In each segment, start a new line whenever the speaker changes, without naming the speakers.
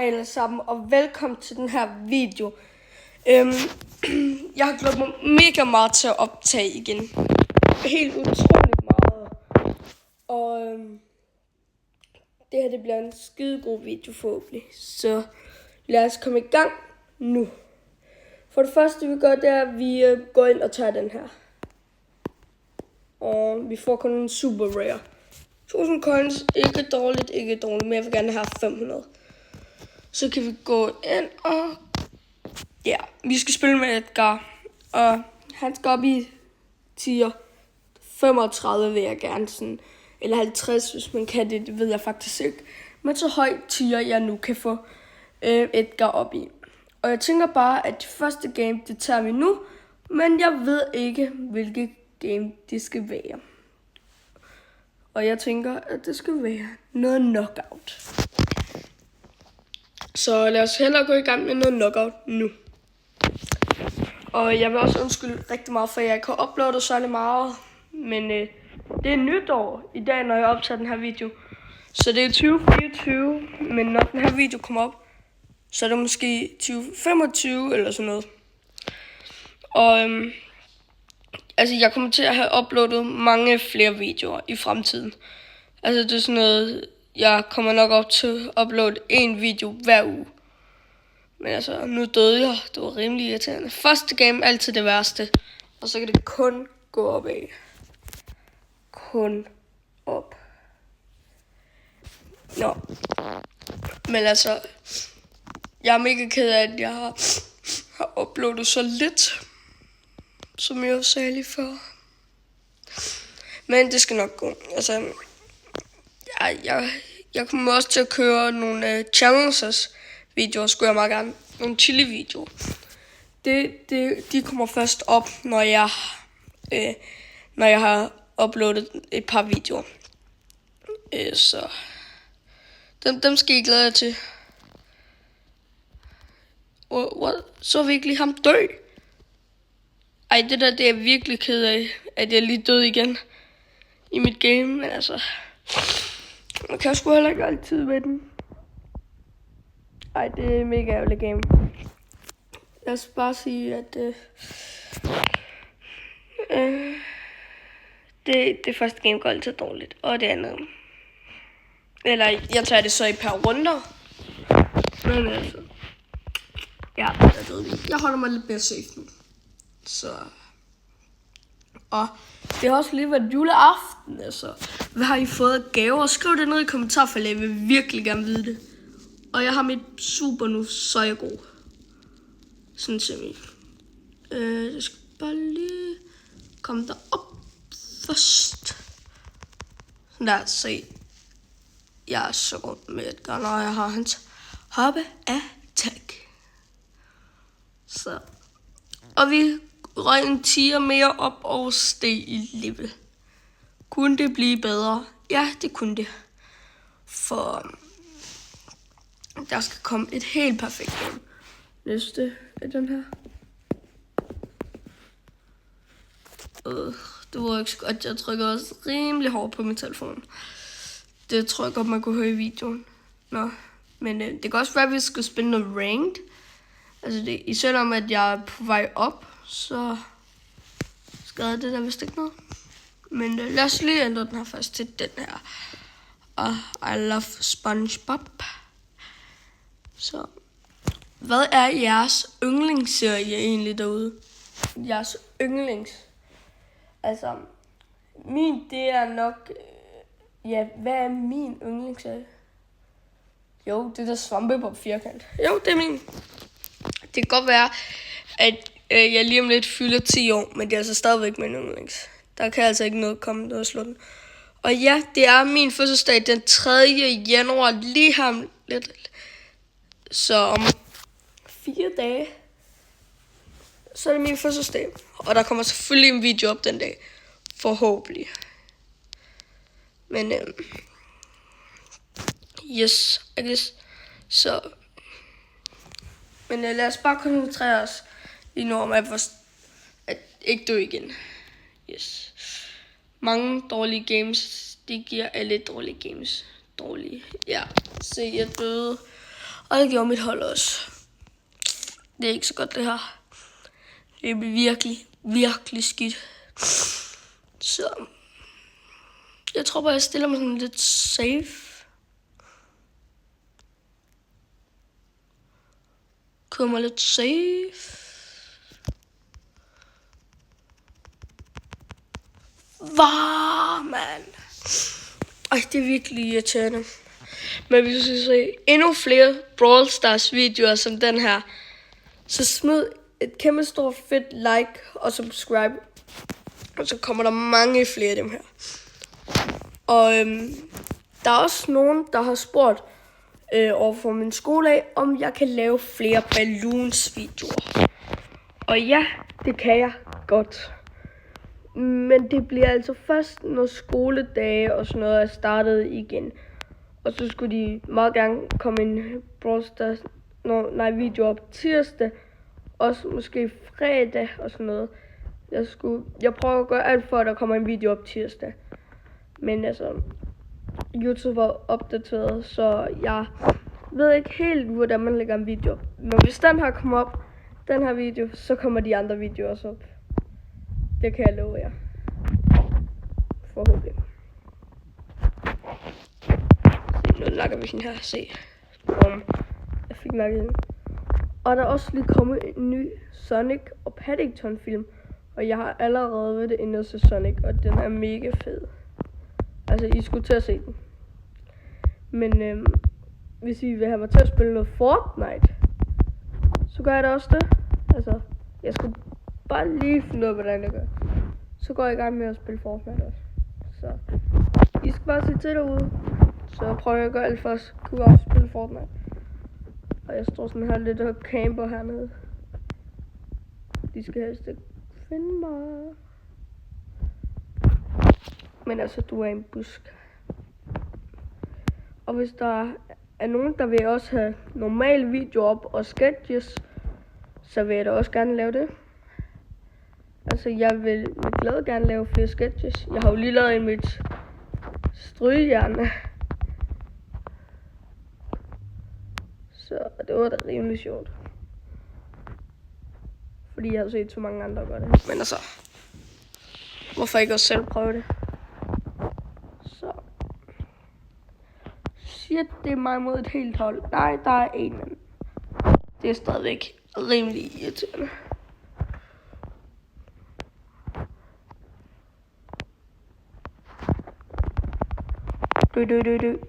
alle sammen, og velkommen til den her video. Jeg har glædet mig mega meget til at optage igen. Helt utroligt meget. Og det her det bliver en skidegod video forhåbentlig. Så lad os komme i gang nu. For det første vi gør, det er, at vi går ind og tager den her. Og vi får kun en super rare. 1000 coins, ikke dårligt, men jeg vil gerne have 500. Så kan vi gå ind og... Ja, vi skal spille med Edgar. Og han skal op i tier 35 vil jeg gerne sådan. Eller 50, hvis man kan det, det ved jeg faktisk ikke. Men så højt tier jeg nu kan få Edgar op i. Og jeg tænker bare, at det første game, det tager vi nu. Men jeg ved ikke, hvilket game det skal være. Og jeg tænker, at det skal være noget knockout. Så lad os hellere gå i gang med noget knockout nu. Og jeg vil også undskylde rigtig meget, for jeg ikke har uploadet særlig meget. Men det er nytår i dag, når jeg optager den her video. Så det er 2024, men når den her video kommer op, så er det måske 2025 eller sådan noget. Og altså jeg kommer til at have uploadet mange flere videoer i fremtiden. Altså det er sådan noget, jeg kommer nok op til at uploade en video hver uge. Men altså, nu døde jeg. Det var rimelig irriterende. Første game altid det værste. Og så kan det kun gå opad. Kun op. Nå. Men altså, jeg er mega ked af, at jeg har uploadet så lidt. Som jeg sagde lige før. Men det skal nok gå. Altså, jeg kommer også til at køre nogle challenges videoer, skulle jeg meget gerne. Nogle chili videoer. De kommer først op, når jeg har uploadet et par videoer. Så dem skal I glæde jer til. Så virkelig ham dø. Ej, det der, det er virkelig ked af, at jeg lige døde igen i mit game, men altså, man kan sgu heller ikke altid med den. Ej, det er mega ærgerligt game. Lad os bare sige, at det første game går altid dårligt, og det andet. Eller jeg tager det så i par runder. Men altså, ja, jeg holder mig lidt mere safe nu. Så. Og det har også lige været juleaften, altså. Hvad har I fået af gaver? Skriv det ned i kommentarfeltet, jeg vil virkelig gerne vide det. Og jeg har mit super nu, så er jeg god. Sådan semi. Jeg skal bare lige komme derop først. Sådan der, se. Jeg er så god med Edgar, når jeg har hans hoppe attack. Så. Og vi røg en tier mere op og steg i level. Kunne det blive bedre? Ja, det kunne det. For der skal komme et helt perfekt game. Næste er den her. Det var ikke så godt. Jeg trykker også rimelig hårdt på min telefon. Det tror jeg godt, man kunne høre i videoen. Nå. Men det kan også være, at vi skal spille noget ranked. Altså selvom at jeg er på vej op, så skader det der vist ikke noget. Men lad os lige ændre den her først til den her. I love SpongeBob. Så hvad er jeres yndlingsserie egentlig derude? Jeres yndlings? Altså, min det er nok... ja, hvad er min yndlingsserie? Jo, det der SpongeBob firkant. Jo, det er min. Det kan godt være, at jeg lige om lidt fylder 10 år, men det er altså stadigvæk min yndlings. Der kan altså ikke noget komme noget at slå den. Og ja, det er min fødselsdag den 3. januar, lige her lidt. Så om 4 dage, så er det min fødselsdag. Og der kommer selvfølgelig en video op den dag. Forhåbentlig. Men yes, I guess. Så. Men lad os bare koncentrere os lige nu om at ikke dø igen. Yes. Mange dårlige games, det giver alle dårlige games. Dårlige. Ja, se jeg døde. Og det gjorde mit hold også. Det er ikke så godt det her. Det bliver virkelig, virkelig skidt. Så jeg tror bare, jeg stiller mig sådan lidt safe. Kommer lidt safe. Mand. Ej, det er virkelig irriterende. Men hvis vi se endnu flere Brawl Stars videoer som den her, så smid et kæmpe stort fedt like og subscribe. Og så kommer der mange flere af dem her. Og der er også nogen, der har spurgt overfor min skole af, om jeg kan lave flere balloons videoer. Og ja, det kan jeg godt. Men det bliver altså først, når skoledage og sådan noget er startet igen. Og så skulle de meget gerne komme en Brawl Stars video op tirsdag. Også måske fredag og sådan noget. Jeg prøver at gøre alt for, at der kommer en video op tirsdag. Men altså, YouTube var opdateret, så jeg ved ikke helt, hvordan man lægger en video op. Men hvis den her kommer op, den her video, så kommer de andre videoer også op. Det kan jeg love jer. Forhåbentlig. Se, nu lakker vi den her. Se. Jeg fik nakket den. Og der er også lige kommet en ny Sonic og Paddington film. Og jeg har allerede været inde og se Sonic, og den er mega fed. Altså, I skulle til at se den. Men hvis I vil have mig til at spille noget Fortnite, så gør jeg da også det. Altså, jeg skulle bare lige finde ud af, hvordan jeg gør. Så går jeg i gang med at spille Fortnite også. Så I skal bare se til derude. Så prøver jeg at gøre alt for at kunne også spille Fortnite. Og jeg står sådan her lidt og camper hernede. De skal helst ikke finde mig. Men altså, du er en busk. Og hvis der er nogen, der vil også have normale videoer op og sketches, så vil jeg da også gerne lave det. Altså, jeg vil med glæde gerne lave flere sketches. Jeg har jo lige lavet en mit strygejern. Så det var da rimelig sjovt. Fordi jeg har set så mange andre gøre det. Men altså, hvorfor ikke også selv prøve det? Så. Shit, det er mig mod et helt hold. Nej, der er en anden. Det er stadigvæk rimelig irriterende.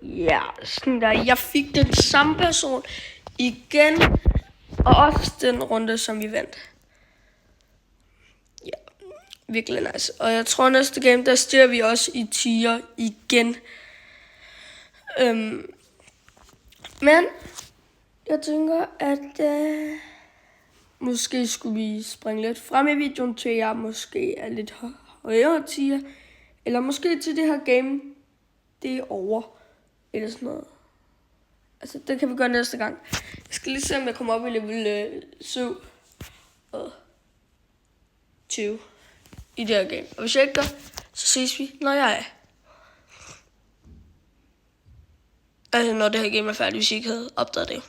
Ja, sådan der. Jeg fik den samme person igen. Og også den runde, som vi vandt. Ja, virkelig nice. Og jeg tror næste game, der styrer vi også i tier igen. Men jeg tænker, at måske skulle vi springe lidt frem i videoen til jeg måske er lidt højere tier. Eller måske til det her game, det er over. Eller sådan noget. Altså, det kan vi gøre næste gang. Jeg skal lige se, om jeg kommer op i level 7 og 20 i det her game. Og hvis jeg ikke gør, så ses vi, når jeg er. Altså, når det her game er færdigt, hvis I ikke havde opdaget det.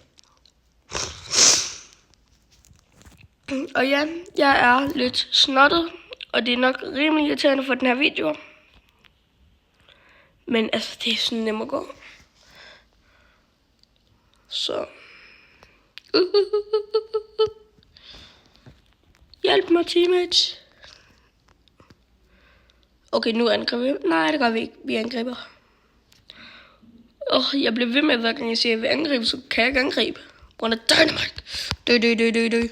Og ja, jeg er lidt snottet, og det er nok rimelig irriterende for den her video. Men altså, det er sådan nemt at gå. Så. Hjælp mig, teammates. Okay, nu angriber vi. Nej, det gør vi ikke. Vi angriber. Jeg bliver ved med, hver gang jeg siger, at jeg vil angribe, så kan jeg ikke angribe. Grund af dynamite. Dø.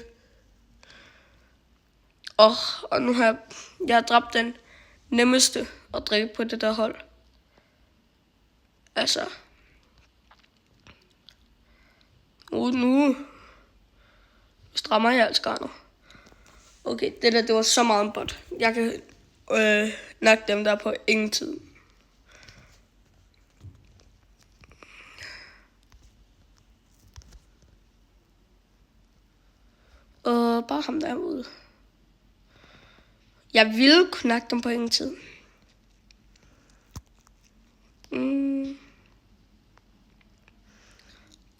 Og nu har jeg dræbt den nemmeste at dræbe på det der hold. Altså. Nu strammer jeg altså garnet. Okay, det var så meget en bot. Jeg kan nakke dem der på ingen tid. Og bare ham derude. Jeg ville kunne nakke dem på ingen tid.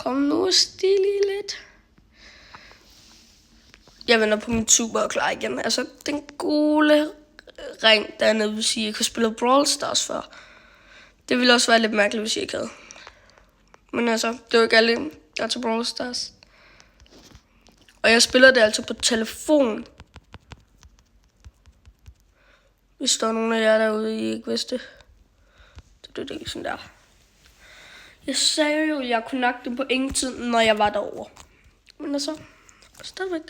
Kom nu stilig lidt. Jeg vender på min tuber og klar igen. Altså, den gule ring dernede, hvis I ikke har spillet Brawl Stars før. Det ville også være lidt mærkeligt, hvis I ikke havde. Men altså, det er jo ikke alle, der er til Brawl Stars. Og jeg spiller det altså på telefon. Hvis der er nogen af jer derude, I ikke vidste. Det er ikke sådan der. Jeg sagde jo, at jeg kunne nakke det på ingen tid, når jeg var derovre. Men altså, stadigvæk.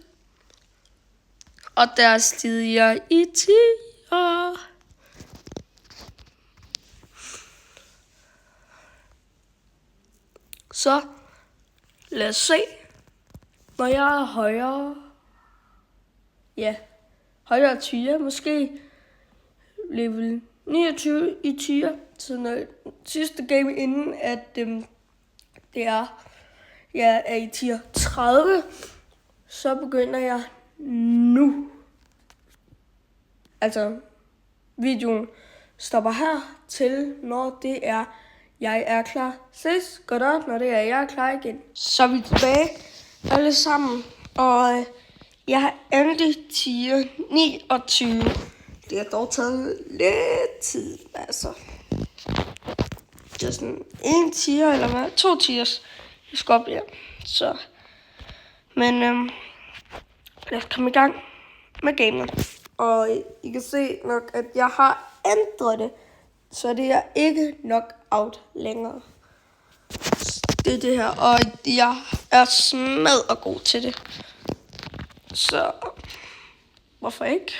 Og der stiger i 10'er. Så lad os se, når jeg er højere. Ja, højere 10'er, måske level 29 i 10'er. Så når sidste game inden, at det er, jeg er i tier 30, så begynder jeg nu. Altså, videoen stopper her til, når det er, jeg er klar. Ses godt op, når det er, jeg er klar igen. Så er vi tilbage alle sammen, og jeg har endelig tier 29. Det har dog taget lidt tid, altså. Det er sådan en tier, eller hvad? 2 tiers. Jeg skal op, ja. Så. Men lad os komme i gang med gamet. Og I kan se nok, at jeg har ændret det. Så det er ikke knockout længere. Det er det her. Og jeg er smadret god til det. Så hvorfor ikke?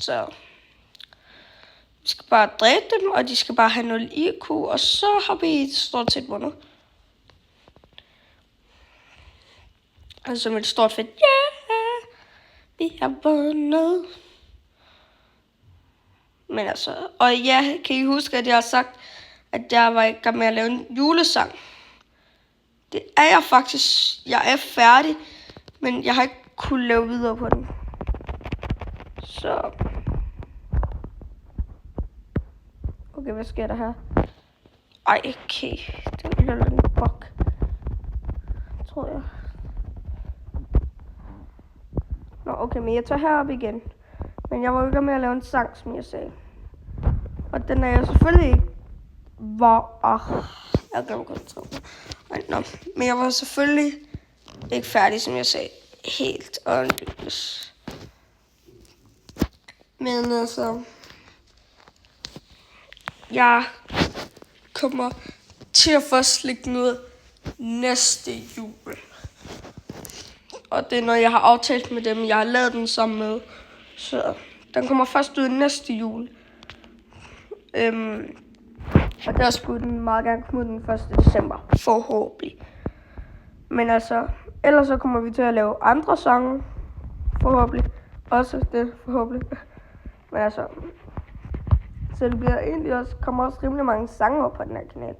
Så vi skal bare dræbe dem, og de skal bare have 0 IQ, og så har vi stort set vundet. Altså med et stort fedt, vi har vundet. Men altså, og ja, kan I huske, at jeg har sagt, at jeg var i gang med at lave en julesang? Det er jeg faktisk. Jeg er færdig, men jeg har ikke kunnet lave videre på den. Så okay, hvad sker der her? Ej, okay. Det er en bug, tror jeg. Nå, okay, men jeg tager herop igen. Men jeg var jo ikke med at lave en sang, som jeg sagde. Og den er jeg selvfølgelig ikke... jeg glemmer godt tro. Men jeg var selvfølgelig ikke færdig, som jeg sagde. Helt ordentligt. Men altså... Jeg kommer til at få slik noget næste jul. Og det er noget, jeg har aftalt med dem, jeg har lavet den sammen med. Så den kommer først ud næste jul. Og der skulle den meget gerne komme ud den 1. december. Forhåbentlig. Men altså, ellers så kommer vi til at lave andre sange. Forhåbentlig. Også det, forhåbentlig. Men altså, så det bliver egentlig også, kommer også rimelig mange sange op på den her kanal.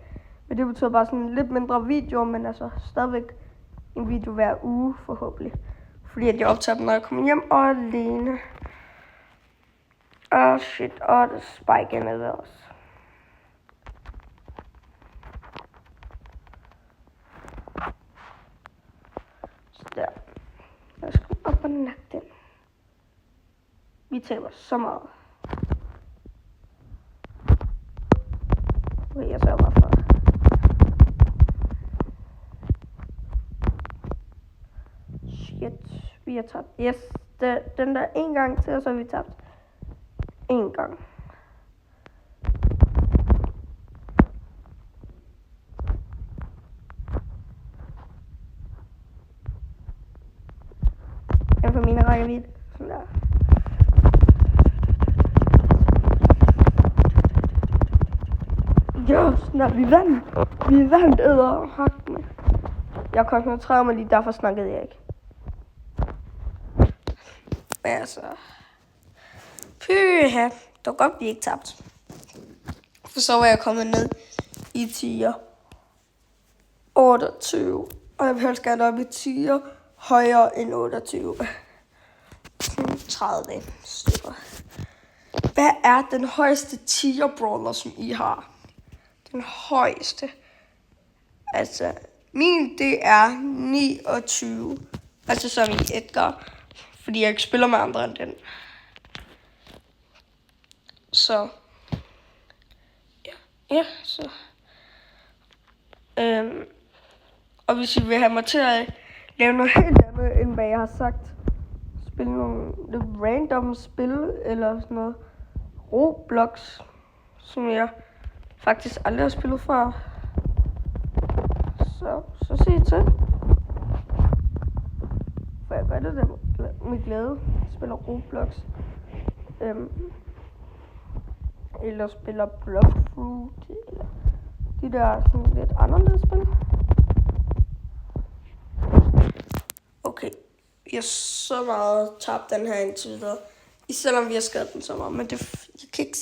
Men det betyder bare sådan lidt mindre videoer, men altså stadigvæk en video hver uge, forhåbentlig. Fordi at jeg optager dem, når jeg kommer hjem og alene. Shit, og det spike er nede også. Så der. Jeg skal op og nakke den. Vi taber så meget. Okay, jeg sørger bare for. Shit, vi har tabt. Yes, den der en gang til, og så har vi tabt. En gang. Jeg får mine rækkevidde. Sådan der. Jo, snart vi vandt. Vi vandt æderhak med. Jeg koncentrerede mig lige, derfor snakkede jeg ikke. Men altså... Pyha, det var godt, vi ikke tabt. For så var jeg kommet ned i tier 28. Og jeg vil helst gerne op i tier højere end 28. 30 stykker. Hvad er den højeste tier brawler, som I har? Den højeste. Altså, min det er 29. Altså som i Edgar. Fordi jeg ikke spiller med andre end den. Så. Ja, så. Og hvis I vil have mig til at lave noget helt andet, end hvad jeg har sagt. Spille nogle lidt random spil, eller sådan noget. Roblox, som jeg faktisk aldrig har spillet før. Så sig til. For jeg gør det der med glæde. Spiller Roblox. Eller spiller Blockfruit. Eller de der sådan lidt anderledes spil. Okay. Jeg har så meget tabt den her indtil videre. Selvom vi har skadet den så meget. Men jeg kan ikke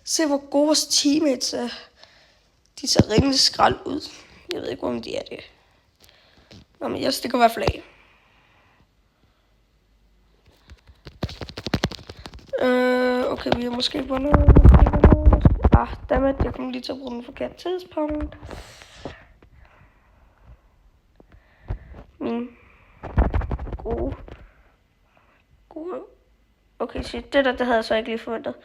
se, hvor gode vores teammates er. De ser rimelig skrald ud. Jeg ved ikke, om de er det. Nå, men jeg stikker i hvert fald af. Okay, vi har måske vundet. Dammit, jeg kommer lige til at bruge den forkerte tidspunkt. Min gode. Okay, shit, det havde jeg så ikke lige forventet.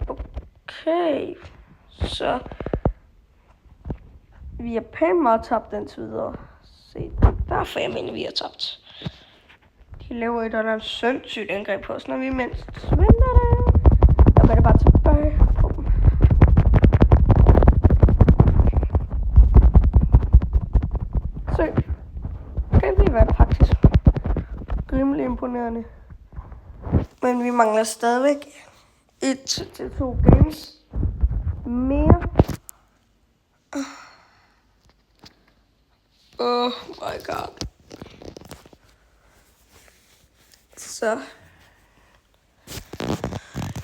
Okay, så vi har pænt meget tabt den tid videre. Se, derfor jeg mener, vi har tabt. De laver et eller andet sindssygt angreb på os, når vi mindst venter det. Der var det bare tilbage. Så kan vi være faktisk rimelig imponerende. Men vi mangler stadigvæk 1-2 games mere. Oh my god. Så.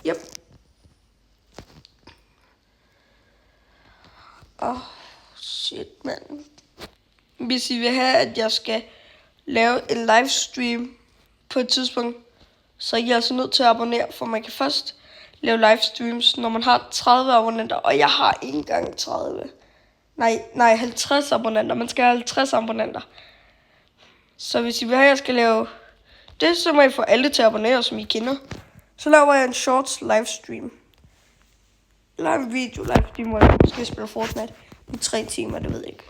Yep. Shit, mand. Hvis I vil have, at jeg skal lave en livestream på et tidspunkt, så er I altså nødt til at abonnere, for man kan først lave livestreams, når man har 30 abonnenter, og jeg har ikke engang 30. Nej, 50 abonnenter. Man skal have 50 abonnenter. Så hvis I vil have, at jeg skal lave det, så må I få alle til at abonnere, som I kender. Så laver jeg en shorts livestream. Eller en video livestream, hvor jeg måske spiller Fortnite i 3 timer, det ved jeg ikke.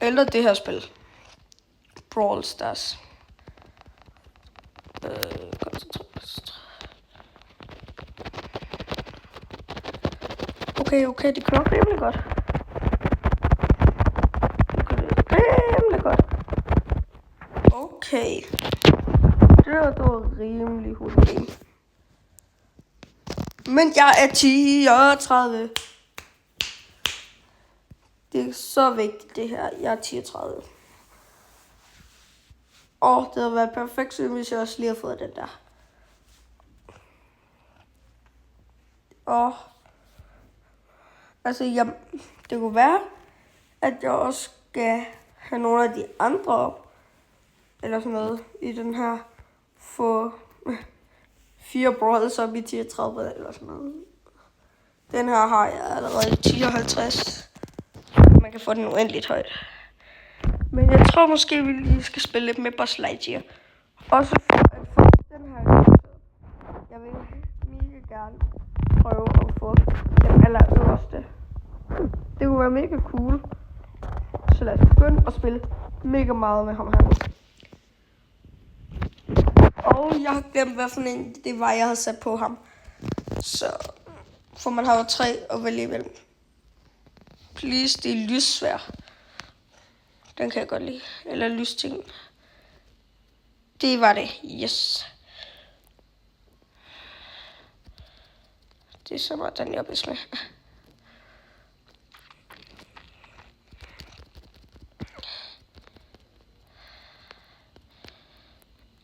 Eller det her spil. Brawl Stars. Okay, det kører rimelig godt. Okay. Det var rimelig hurtigt game. Men jeg er 10 og 30. Det er så vigtigt det her. Jeg er 10 og 30. Det havde været perfekt, hvis jeg også lige havde fået den der. Altså, det kunne være, at jeg også skal have nogle af de andre op. Eller sådan noget i den her. Få 4 brawlers op i 10 og 30 eller sådan noget. Den her har jeg allerede 10 og 50. Man kan få den uendeligt højt. Men jeg tror måske, vi lige skal spille lidt med Buzz Lightyear. Også for at få den her. Jeg vil mega gerne prøve at få den allerøverste. Det kunne være mega cool. Så lad os begynde at spille mega meget med ham her. Og jeg har glemt, hvad for en det var, jeg havde sat på ham. Så, for man har jo 3 at vælge imellem. Please, det er lyssvær. Den kan jeg godt lide. Eller lysting. Det var det. Yes. Det er så meget, den jeg er bedst med.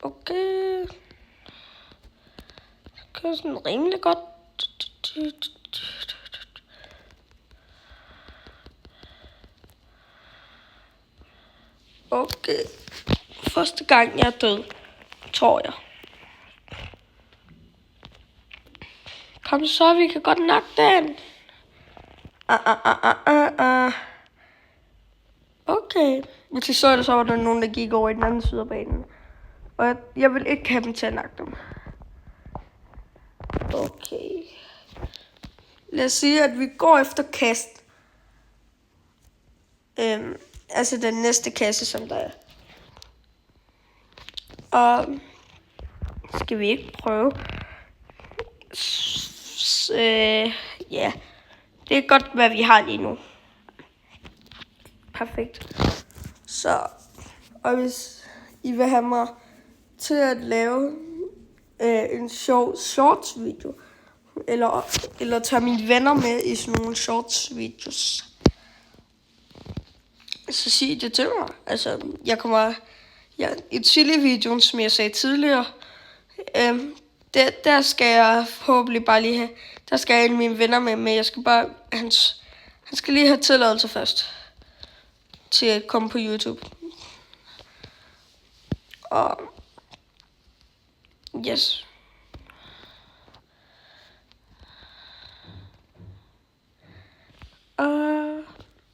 Okay. Det kører sådan rimelig godt. Okay. Første gang jeg er død, tror jeg. Kom så, vi kan godt nakke den. Okay. Hvis I så det, så var der nogen, der gik over i den anden side af banen. Og jeg vil ikke have dem til at nakke dem. Okay. Lad os sige, at vi går efter kast. Altså den næste kasse, som der er. Og skal vi ikke prøve? Ja. Det er godt, hvad vi har lige nu. Perfekt. Så, og hvis I vil have mig til at lave en sjov shorts video, eller tage mine venner med i sådan nogle shorts videos, så sig det til mig. Altså, i chili-videoen, som jeg sagde tidligere, der skal jeg forhåbentlig bare lige have, der skal jeg en af mine venner med, men jeg skal bare, han skal lige have tilladelse først, til at komme på YouTube. Og, yes.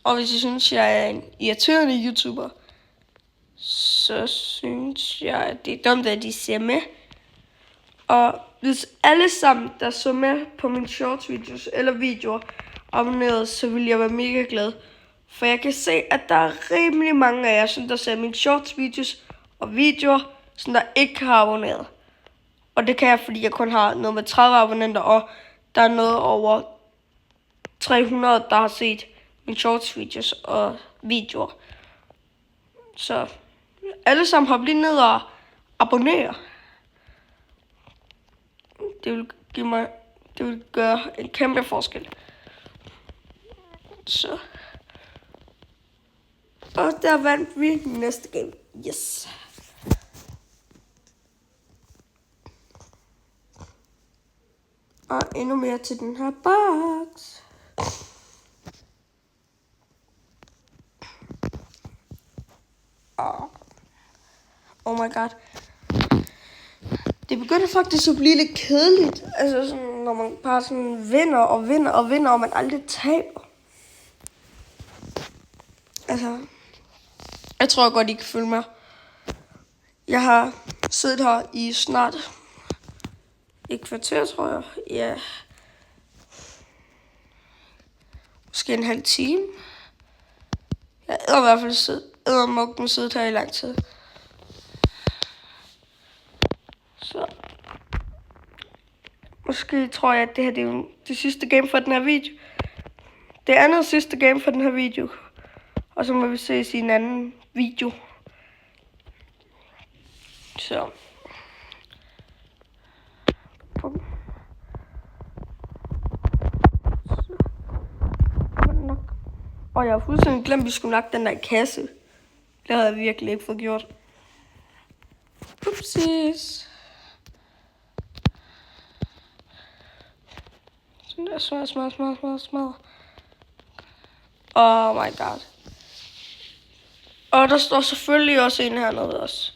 Og hvis I synes, jeg er en irriterende YouTuber, så synes jeg, at det er dumt, at de ser med. Og hvis alle sammen, der så med på mine shorts videos eller videoer, abonnerede, så vil jeg være mega glad. For jeg kan se, at der er rimelig mange af jer, som der ser mine shorts videos og videoer, som der ikke har abonneret. Og det kan jeg, fordi jeg kun har noget med 30 abonnenter, og der er noget over 300, der har set mine shorts videos og videoer. Så alle sammen hop lige ned og abonnere. Det vil gøre en kæmpe forskel. Så. Og der vandt vi næste game. Yes. Og endnu mere til den her box. Oh my god. Det begynder faktisk at blive lidt kedeligt. Altså sådan, når man bare sådan vinder, og man aldrig taber. Altså, jeg tror godt, I kan følge med. Jeg har siddet her i snart et kvarter, tror jeg. Ja. Måske en halv time. Jeg har i hvert fald siddet her i lang tid. Så. Måske tror jeg, at det her det er jo det sidste game for den her video. Det andet sidste game for den her video. Og så må vi ses i en anden video. Så. Og jeg har fuldstændig glemt, at vi skulle nakke den der kasse. Det havde jeg virkelig ikke fået gjort. Upsies. Sådan der smad. Oh my god. Og der står selvfølgelig også en hernede også.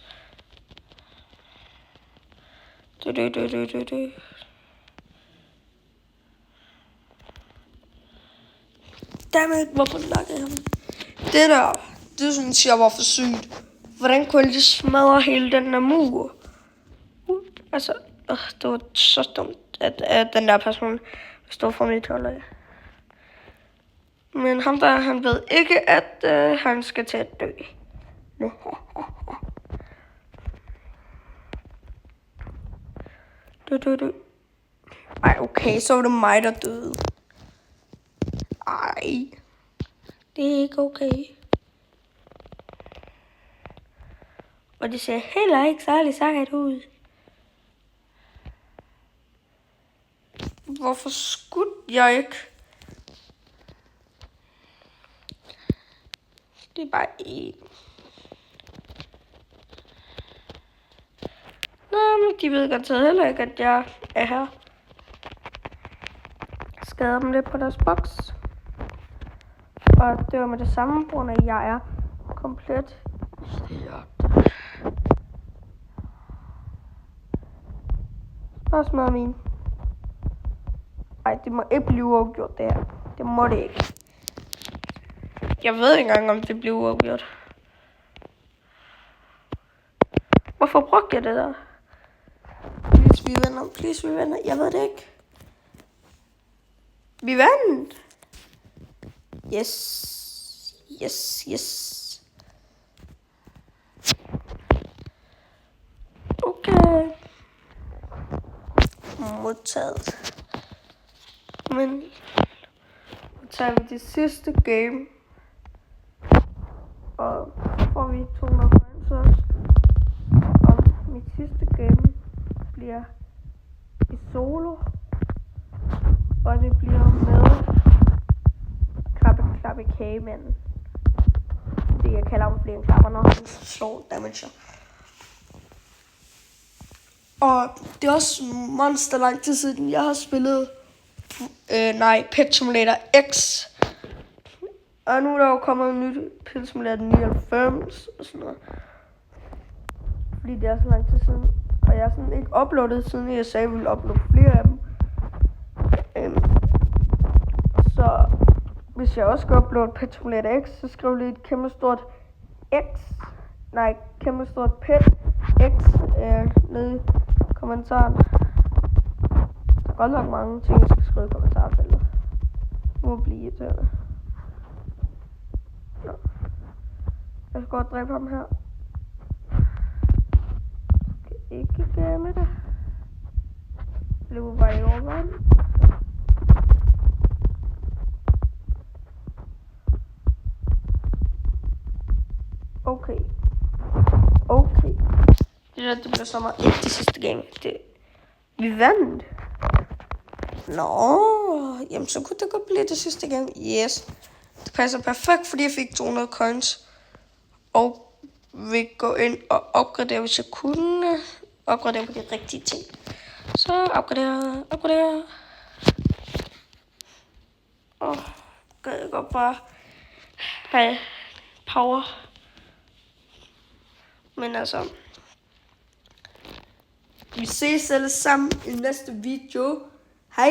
Dammit, hvorfor nakkede jeg ham? Det synes jeg var for sygt. Hvordan kunne jeg lige smadre hele den der mur? Altså, det var så dumt, at den der person stod for mit hold af. Men ham der, han ved ikke, at han skal til at dø. Ej, okay, så var det mig, der døde. Ej, det er ikke okay. Og det ser heller ikke særlig sejt ud. Hvorfor skulle jeg ikke? Det er bare en. Nå, men de ved godt heller ikke, at jeg er her. Skader dem lidt på deres boks. Og det var med det samme, grund af, at jeg er komplet stillert. Bare smad min. Ej, det må ikke blive uafgjort, det her. Det må det ikke. Jeg ved ikke engang, om det bliver uafgjort. Hvorfor brugte jeg det der? Please, vi vinder. Please, vi vinder. Jeg ved det ikke. Vi vandt. Yes. Yes, yes. Okay. Modtaget. Men nu tager vi det sidste game. Og så får vi 200 points også. Og mit sidste game bliver i solo. Og det bliver med Klappe Kagemanden. Det jeg kalder ham, fordi han klapper, når han slår damager. Og det er også monster lang tid siden, jeg har spillet Pet Simulator X. Og nu er der jo kommet en ny Pet Simulator 99 og sådan noget. Fordi det er så lang tid siden. Og jeg har sådan ikke uploadet, siden jeg sagde, at jeg ville uploade flere af dem. Så hvis jeg også skal uploade Pet Simulator X, så skriv lige et kæmpe stort kæmpe stort Pet X nede i kommentaren. Der er godt nok mange ting, jeg skal skrive i kommentarfeltet. Det må blive irriterende. Nå. Jeg skal godt dræbe ham her. Jeg skal ikke glemme det. Løber bare i overvand. Okay. Det bliver så meget ikke det sidste game. Vi vandt. Nå, jamen så kunne det godt blive det sidste game. Yes. Det passer perfekt, fordi jeg fik 200 coins. Og vil gå ind og opgradere, hvis jeg kunne. Opgradere på de rigtige ting. Så opgradere. Gad jeg godt bare have power. Men altså, vi ses alle sammen i næste video. Hej!